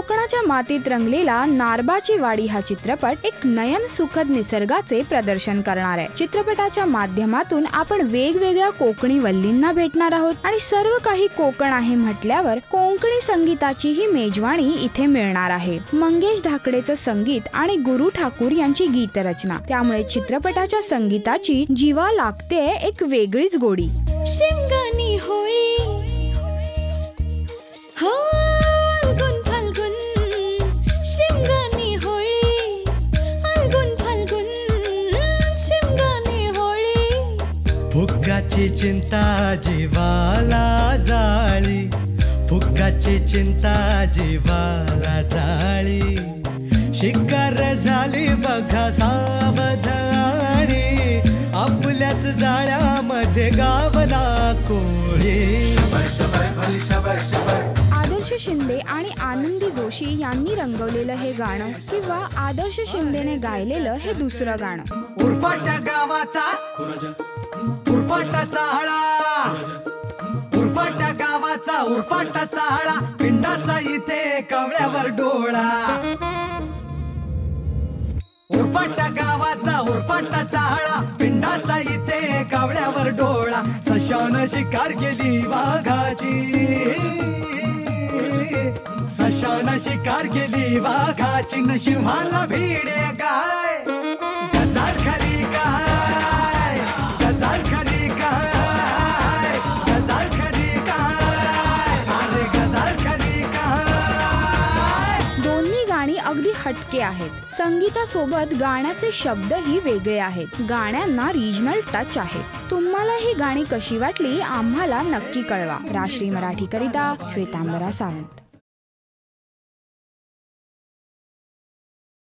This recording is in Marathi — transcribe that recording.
कोकणाच्या मातीत रंगलेला नारबाची वाडी हा चित्रपट एक नयन सुखद निसर्गाचे प्रदर्शन करणार आहे। चित्रपटाच्या माध्यमातून आपण वेगवेगळ्या कोकणी वल्लींना भेटणार आहोत आणि सर्व काही कोकण आहे म्हटल्यावर कोकणी संगीताची ही मेजवानी इथे मिळणार आहे। मंगेश ढाकडेचं संगीत आणि गुरु ठाकूर यांची गीतरचना, त्यामुळे चित्रपटाच्या संगीताची जीवा लागते एक वेगळीच गोडी। शिमगानी होळी हो फाल्गुन फाल्गुन, शिमगानी होळी फाल्गुन फाल्गुन, शिमगानी होळी। फुग्गाची चिंता जीवाला जाळी, फुग्गाची चिंता जीवाला जाळी। शिकार झाली बघा सावधानी, आपल्याच जाळ्यामध्ये गावला कोळी। आदर्श शिंदे आणि आनंदी जोशी यांनी रंगवलेलं हे गाणं किंवा आदर्श शिंदेने गायलेलं हे दुसरं गाणं। उरफाट्या गावाचा उरफाटाचा हळा, उरफाट्या गावाचा उरफाटाचा हळा, पिंडाचा इथे कवळ्यावर डोळा। उरफाट्या गावाचा उरफाटाचा हळा, पिंडाचा इथे कावळ्यावर डोळा। सशानं शिकार केली वाघाची, सशानं शिकार केली वाघाची, न सिंहाला भिडे गाय। गजाल खरी गाय, गजाल खरी गाय, गजाल खरी गाय, अरे गजाल खरी गाय। दोन्ही गाणी अगदी हटके आहेत। संगीतासोबत गाण्याचे शब्दही वेगळे आहेत। गाण्यांना रिजनल टच आहे। तुम्हाला ही गाणी कशी वाटली आम्हाला नक्की कळवा। राष्ट्रीय मराठी करिता श्वेतांबरा सावंत।